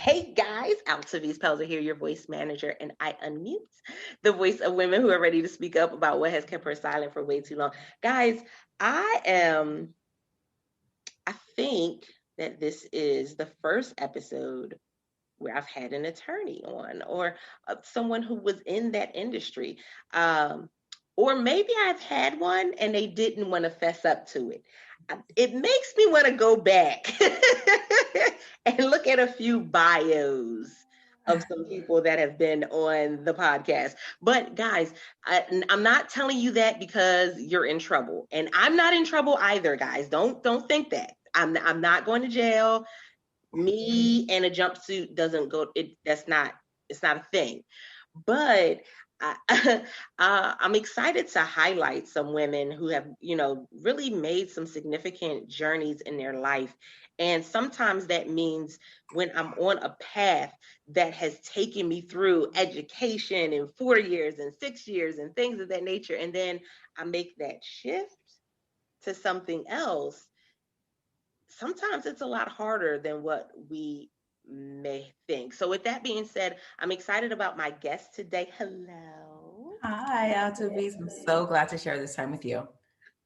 Hey guys, Altavis Pelzer here, your voice manager, and I unmute the voice of women who are ready to speak up about what has kept her silent for way too long. Guys, I think that this is the first episode where I've had an attorney on or someone who was in that industry. Or maybe I've had one and they didn't want to fess up to it. It makes me want to go back and look at a few bios of some people that have been on the podcast. But guys, I'm not telling you that because you're in trouble, and I'm not in trouble either, guys. Don't think that. I'm not going to jail. Me and a jumpsuit doesn't go. It's not a thing. But I'm excited to highlight some women who have, really made some significant journeys in their life. And sometimes that means when I'm on a path that has taken me through education in 4 years and 6 years and things of that nature, and then I make that shift to something else, sometimes it's a lot harder than what we may think. So with that being said, I'm excited about my guest today. Hello. Hi, Altavis. I'm so glad to share this time with you.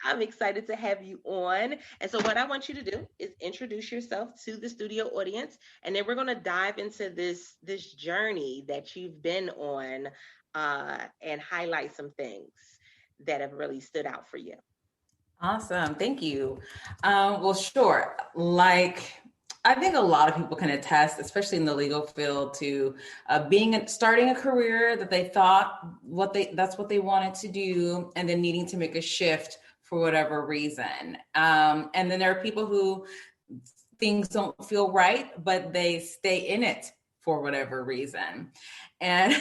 I'm excited to have you on. And so what I want you to do is introduce yourself to the studio audience, and then we're going to dive into this journey that you've been on and highlight some things that have really stood out for you. Awesome. Thank you. Well, sure. I think a lot of people can attest, especially in the legal field, to starting a career that they thought that's what they wanted to do, and then needing to make a shift for whatever reason. And then there are people who things don't feel right, but they stay in it for whatever reason. And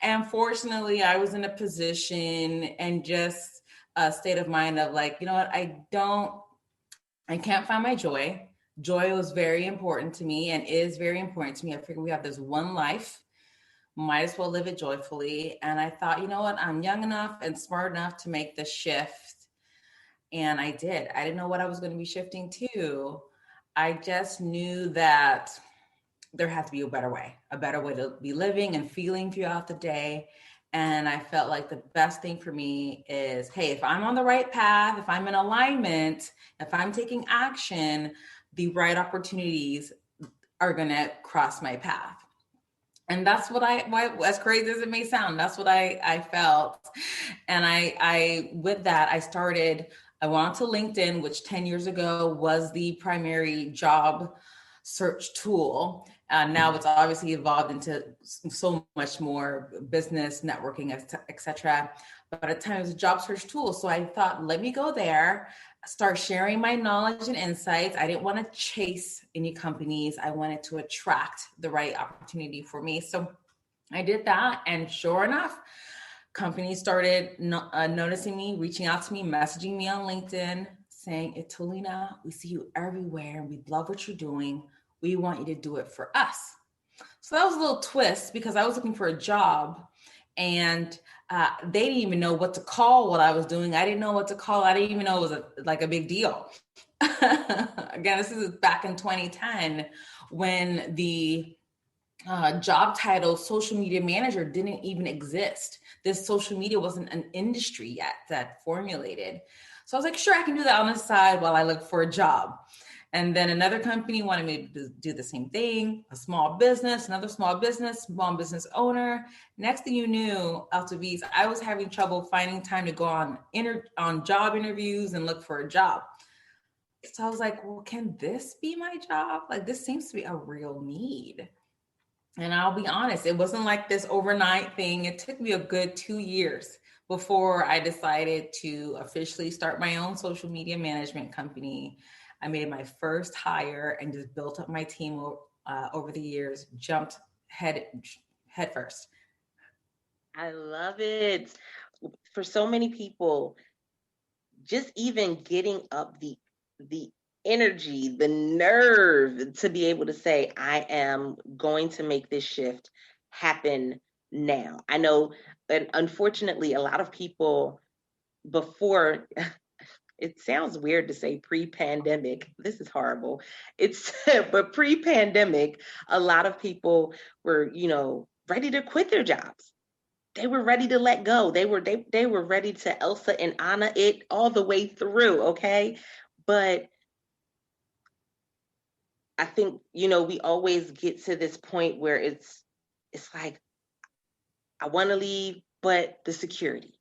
and fortunately, I was in a position and just a state of mind of like, you know what, I can't find my joy. Joy was very important to me and is very important to me. I figured we have this one life, might as well live it joyfully. And I thought, you know what, I'm young enough and smart enough to make the shift. And I did. I didn't know what I was going to be shifting to. I just knew that there had to be a better way to be living and feeling throughout the day. And I felt like the best thing for me is, hey, if I'm on the right path, if I'm in alignment, if I'm taking action, the right opportunities are going to cross my path. And that's what as crazy as it may sound, that's what I felt. And I with that, I went to LinkedIn, which 10 years ago was the primary job search tool. Now it's obviously evolved into so much more business, networking, et cetera. But at the time it was a job search tool. So I thought, let me go there, start sharing my knowledge and insights. I didn't want to chase any companies. I wanted to attract the right opportunity for me. So I did that. And sure enough, companies started noticing me, reaching out to me, messaging me on LinkedIn, saying, Italina, we see you everywhere. We love what you're doing. We want you to do it for us. So that was a little twist because I was looking for a job and they didn't even know what to call what I was doing. I didn't know what to call. I didn't even know it was a big deal. Again, this is back in 2010 when the job title social media manager didn't even exist. This social media wasn't an industry yet that formulated. So I was like, sure, I can do that on the side while I look for a job. And then another company wanted me to do the same thing, a small business, another small business owner. Next thing you knew, Altavis, I was having trouble finding time to go on job interviews and look for a job. So I was like, well, can this be my job? Like, this seems to be a real need. And I'll be honest, it wasn't like this overnight thing. It took me a good 2 years before I decided to officially start my own social media management company. I made my first hire and just built up my team over the years, jumped head first. I love it. For so many people, just even getting up the energy, the nerve to be able to say, I am going to make this shift happen now. I know that unfortunately, a lot of people before it sounds weird to say pre-pandemic. This is horrible. It's but pre-pandemic, a lot of people were, ready to quit their jobs. They were ready to let go. They were ready to Elsa and Anna it all the way through, okay? But I think, we always get to this point where it's like I want to leave, but the security.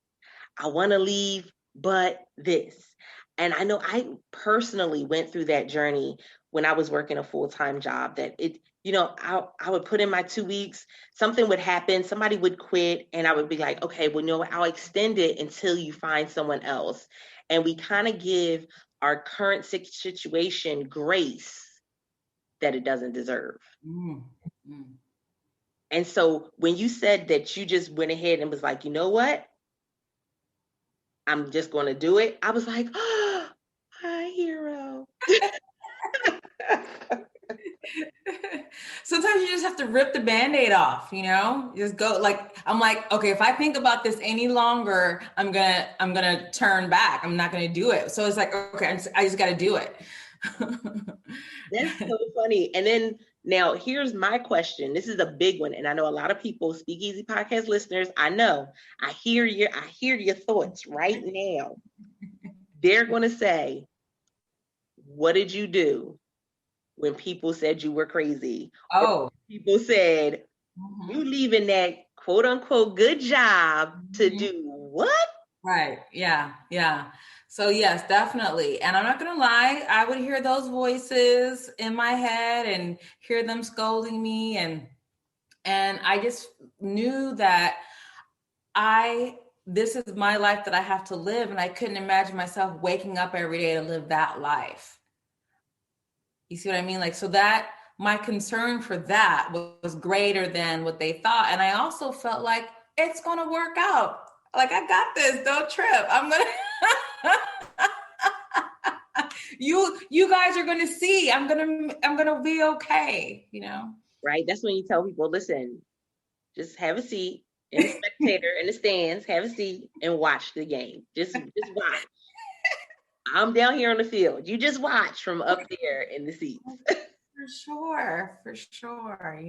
I want to leave, but this. And I know I personally went through that journey when I was working a full-time job that I would put in my 2 weeks, something would happen, somebody would quit, and I would be like, okay, well, I'll extend it until you find someone else. And we kind of give our current situation grace that it doesn't deserve. Mm-hmm. And so when you said that you just went ahead and was like, you know what? I'm just going to do it. I was like, oh, hi, hero. Sometimes you just have to rip the Band-Aid off, just go I'm like, okay, if I think about this any longer, I'm gonna turn back. I'm not gonna do it. So it's like, okay, I just got to do it. That's so funny. And then now here's my question. This is a big one. And I know a lot of people, Speakeasy podcast listeners, I know, I hear your thoughts right now. They're going to say, what did you do when people said you were crazy? Oh, or people said, you leaving that quote unquote good job to do what? Right. Yeah. So yes, definitely. And I'm not going to lie, I would hear those voices in my head and hear them scolding me. And I just knew that this is my life that I have to live. And I couldn't imagine myself waking up every day to live that life. You see what I mean? So that my concern for that was greater than what they thought. And I also felt like it's going to work out. I got this. Don't trip. I'm going to, you guys are going to see, I'm going to be okay. Right. That's when you tell people, listen, just have a seat and a spectator in the stands, have a seat and watch the game. Just watch. I'm down here on the field. You just watch from up there in the seats. For sure,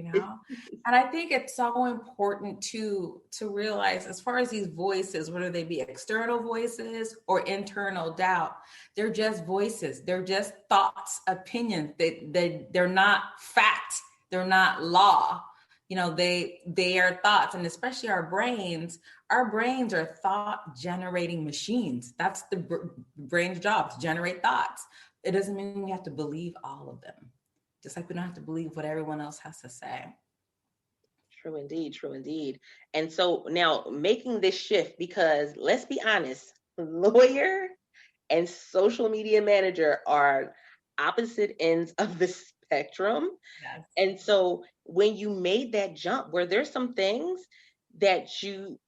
and I think it's so important to realize, as far as these voices, whether they be external voices or internal doubt, they're just voices. They're just thoughts, opinions. They're not fact. They're not law. They are thoughts, and especially our brains are thought generating machines. That's the brain's job, to generate thoughts. It doesn't mean we have to believe all of them, just like we don't have to believe what everyone else has to say. True indeed. And so now making this shift, because let's be honest, lawyer and social media manager are opposite ends of the spectrum. Yes. And so when you made that jump, were there some things that you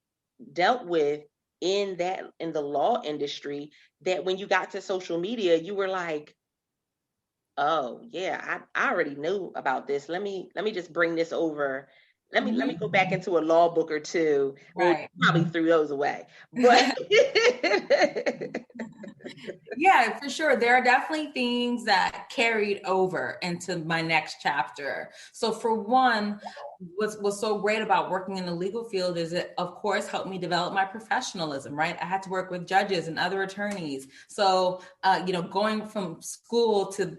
dealt with in the law industry that when you got to social media, you were like, oh yeah, I already knew about this. Let me just bring this over. Let me go back into a law book or two. Well, Right. probably threw those away. But Yeah, for sure. There are definitely things that carried over into my next chapter. So for one, what's so great about working in the legal field is it, of course, helped me develop my professionalism, right? I had to work with judges and other attorneys. So, going from school to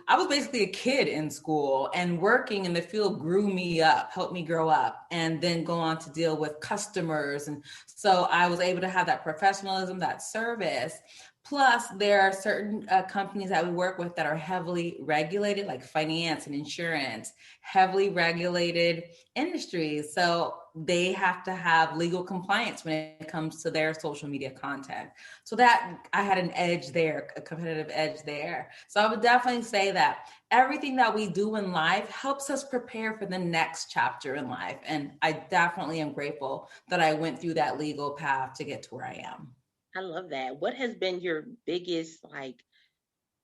I was basically a kid in school, and working in the field grew me up, helped me grow up, and then go on to deal with customers. And so I was able to have that professionalism, that service. Plus, there are certain companies that we work with that are heavily regulated, like finance and insurance, heavily regulated industries. So they have to have legal compliance when it comes to their social media content. So that I had an edge there, a competitive edge there. So I would definitely say that everything that we do in life helps us prepare for the next chapter in life. And I definitely am grateful that I went through that legal path to get to where I am. I love that. What has been your biggest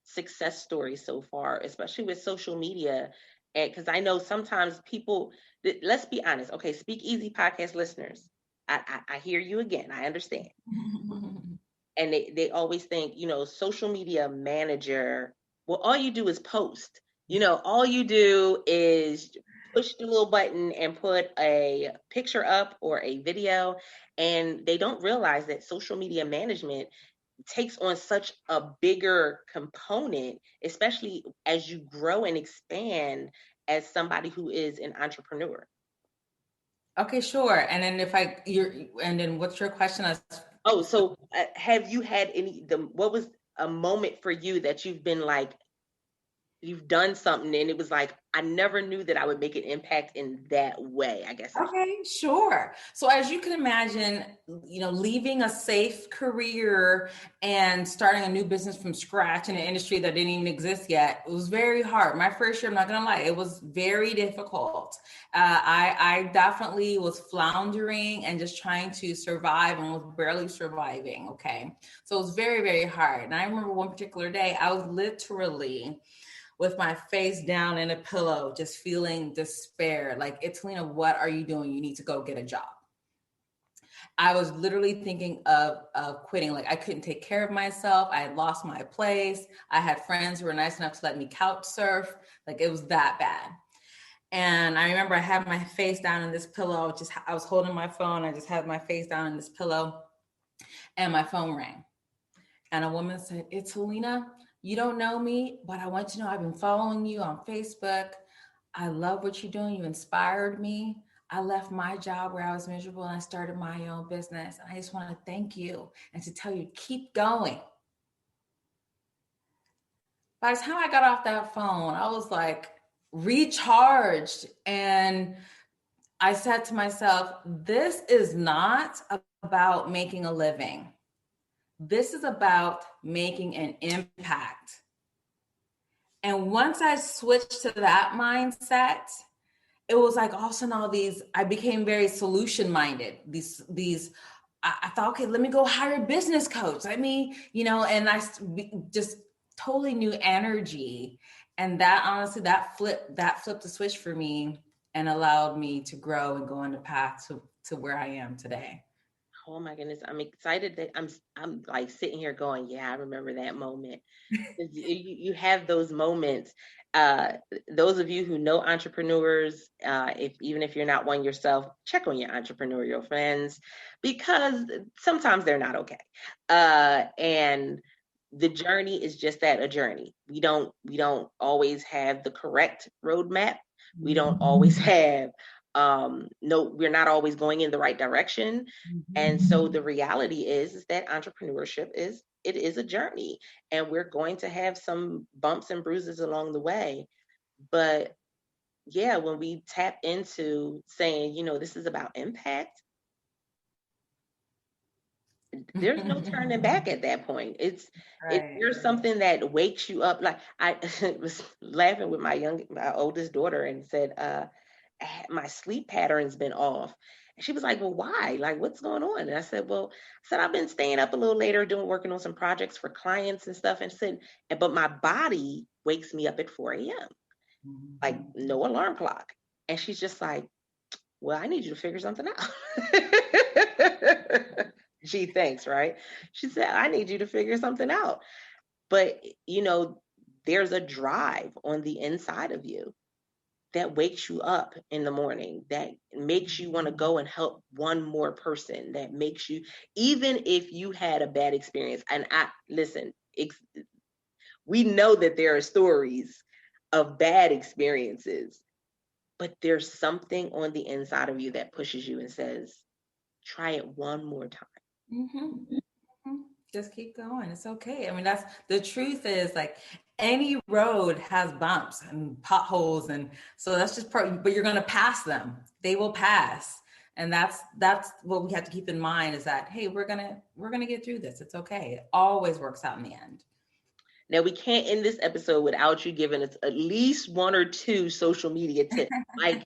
success story so far, especially with social media? And because I know sometimes people, let's be honest. Okay, Speak Easy podcast listeners, I hear you again. I understand. And they always think, social media manager, well, all you do is post. All you do is push the little button and put a picture up or a video. And they don't realize that social media management takes on such a bigger component, especially as you grow and expand as somebody who is an entrepreneur. Okay, sure. And then and then what's your question? Oh, so have you had what was a moment for you that you've been like, you've done something and it was like, I never knew that I would make an impact in that way, I guess. Okay, sure. So as you can imagine, leaving a safe career and starting a new business from scratch in an industry that didn't even exist yet, it was very hard. My first year, I'm not gonna lie, it was very difficult. I definitely was floundering and just trying to survive and was barely surviving, okay? So it was very, very hard. And I remember one particular day, I was literally with my face down in a pillow, just feeling despair. Like, Italina, what are you doing? You need to go get a job. I was literally thinking of quitting. Like, I couldn't take care of myself. I had lost my place. I had friends who were nice enough to let me couch surf. Like, it was that bad. And I remember I had my face down in this pillow. I was holding my phone. I just had my face down in this pillow, and my phone rang. And a woman said, "Italina, you don't know me, but I want you to know I've been following you on Facebook. I love what you're doing. You inspired me. I left my job where I was miserable and I started my own business. And I just want to thank you and to tell you, keep going." By the time I got off that phone, I was like recharged. And I said to myself, this is not about making a living. This is about making an impact. And once I switched to that mindset, it was like all of a sudden I became very solution minded. I thought, okay, let me go hire a business coach. And I just totally new energy. And that honestly, that flipped the switch for me and allowed me to grow and go on the path to where I am today. Oh my goodness, I'm excited that I'm like sitting here going, yeah, I remember that moment. You have those moments. Uh, those of you who know entrepreneurs, even if you're not one yourself, check on your entrepreneurial friends because sometimes they're not okay. And the journey is just that, a journey. We don't always have the correct roadmap. We don't always have no, we're not always going in the right direction. And so the reality is that entrepreneurship is a journey, and we're going to have some bumps and bruises along the way. But yeah, when we tap into saying, this is about impact, there's no turning back at that point. There's something that wakes you up. Like I was laughing with my oldest daughter and said, my sleep pattern's been off. And she was like, well, why? Like, what's going on? And I said, I've been staying up a little later working on some projects for clients and stuff. And said, but my body wakes me up at 4 a.m. Like no alarm clock. And she's just like, well, I need you to figure something out. Gee, thanks, right? She said, I need you to figure something out. But, there's a drive on the inside of you that wakes you up in the morning, that makes you want to go and help one more person, that makes you, even if you had a bad experience. And we know that there are stories of bad experiences, but there's something on the inside of you that pushes you and says, try it one more time. Mm-hmm. Just keep going. It's okay. I mean, that's the truth is like any road has bumps and potholes. And so that's just but you're going to pass them. They will pass. And that's what we have to keep in mind is that, hey, we're going to get through this. It's okay. It always works out in the end. Now, we can't end this episode without you giving us at least one or two social media tips. Like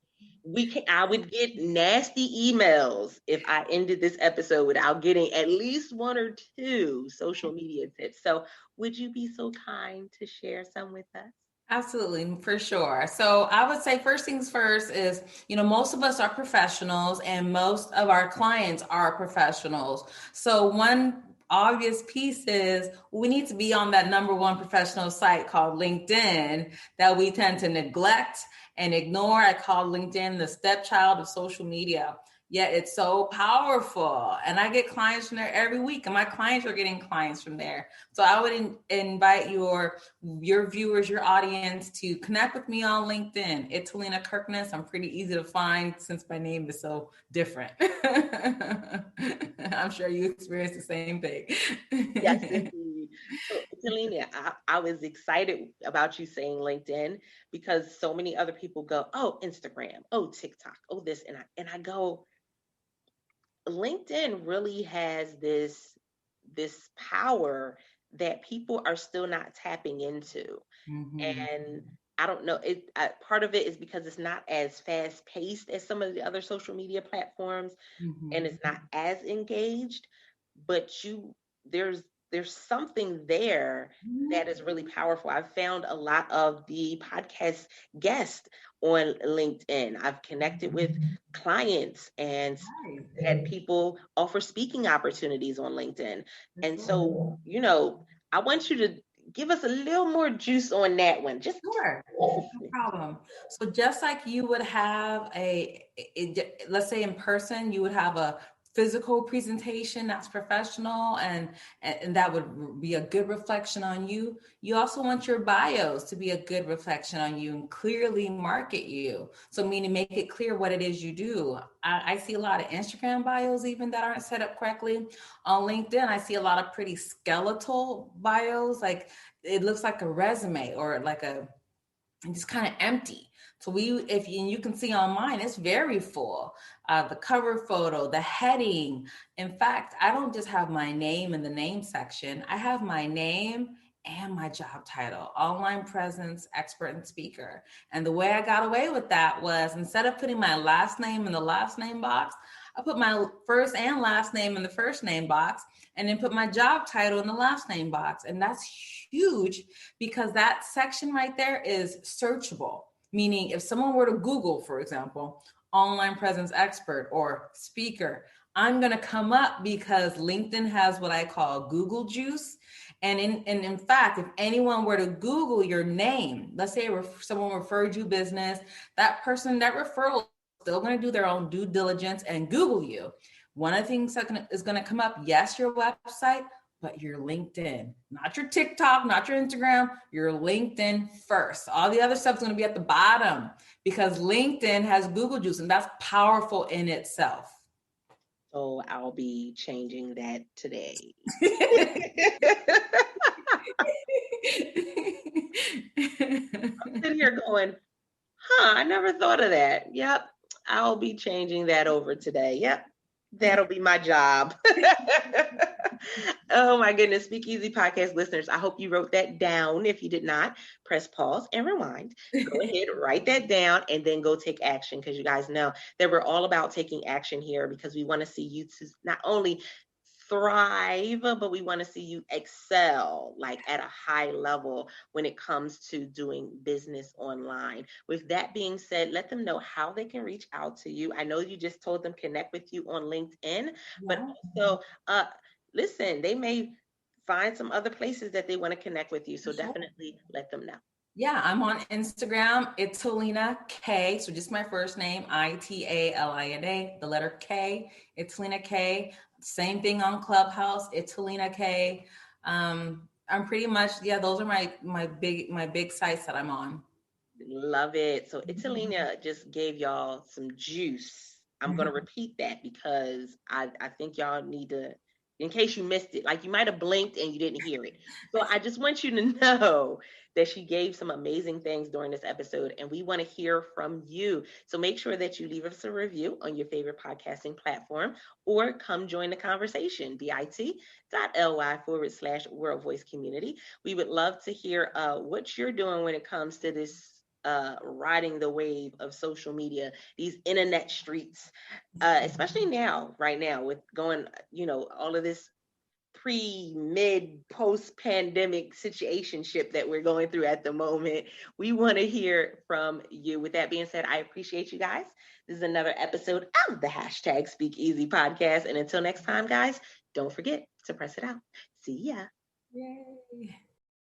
I would get nasty emails if I ended this episode without getting at least one or two social media tips. So would you be so kind to share some with us? Absolutely, for sure. So I would say first things first is, most of us are professionals and most of our clients are professionals. So one obvious piece is we need to be on that number one professional site called LinkedIn that we tend to neglect and ignore. I call LinkedIn the stepchild of social media. Yet it's so powerful. And I get clients from there every week, and my clients are getting clients from there. So I would invite your viewers, your audience, to connect with me on LinkedIn. Italina Kirknis. I'm pretty easy to find since my name is so different. I'm sure you experience the same thing. Yes, indeed. So, Italina, I was excited about you saying LinkedIn because so many other people go, oh, Instagram, oh, TikTok, oh, this. And I go, LinkedIn really has this power that people are still not tapping into. Mhm. And I don't know, part of it is because it's not as fast paced as some of the other social media platforms, and Mhm. it's not as engaged, but there's something there that is really powerful. I've found a lot of the podcast guests on LinkedIn. I've connected with clients and had Right. people offer speaking opportunities on LinkedIn. For And sure. so, I want you to give us a little more juice on that one. Just Sure. No problem. So just like you would have let's say in person, you would have a physical presentation that's professional and that would be a good reflection on you. You also want your bios to be a good reflection on you and clearly market you. So meaning make it clear what it is you do. I see a lot of Instagram bios even that aren't set up correctly. On LinkedIn, I see a lot of pretty skeletal bios, like it looks like a resume or like and just kind of empty. So if you, and you can see on mine, it's very full. The cover photo, the heading. In fact, I don't just have my name in the name section. I have my name and my job title, online presence expert and speaker. And the way I got away with that was instead of putting my last name in the last name box, I put my first and last name in the first name box and then put my job title in the last name box. And that's huge because that section right there is searchable. Meaning, if someone were to Google, for example, online presence expert or speaker, I'm going to come up because LinkedIn has what I call Google juice. And in fact, if anyone were to Google your name, let's say someone referred you business, that person, that referral is still going to do their own due diligence and Google you. One of the things that is going to come up, yes, your website, but your LinkedIn, not your TikTok, not your Instagram, your LinkedIn first. All the other stuff is going to be at the bottom because LinkedIn has Google juice and that's powerful in itself. so I'll be changing that today. I'm sitting here going, I never thought of that. Yep, I'll be changing that over today. Yep, that'll be my job. Oh my goodness, Speakeasy podcast listeners, I hope you wrote that down. If you did not, press pause and rewind. Go ahead, write that down, and then go take action because you guys know that we're all about taking action here because we want to see you to not only thrive, but we want to see you excel like at a high level when it comes to doing business online. With that being said, let them know how they can reach out to you. I know you just told them connect with you on LinkedIn, but Yeah. also listen, they may find some other places that they want to connect with you. So Sure. definitely let them know. Yeah, I'm on Instagram. It's Italina K. So just my first name, Italina, the letter K. Italina K. Same thing on Clubhouse, Italina K. I'm pretty much, yeah, those are my big sites that I'm on. Love it. So Italina just gave y'all some juice. I'm gonna repeat that because I think y'all need to, in case you missed it, like you might have blinked and you didn't hear it. So I just want you to know that she gave some amazing things during this episode, and we want to hear from you. So make sure that you leave us a review on your favorite podcasting platform or come join the conversation, bit.ly/World Voice Community. We would love to hear what you're doing when it comes to this riding the wave of social media, these internet streets, especially now, right now, with going, all of this pre, mid, post pandemic situationship that we're going through at the moment. We want to hear from you. With that being said, I appreciate you guys. This is another episode of the hashtag Speak Easy podcast. And until next time, guys, don't forget to press it out. See ya. Yay.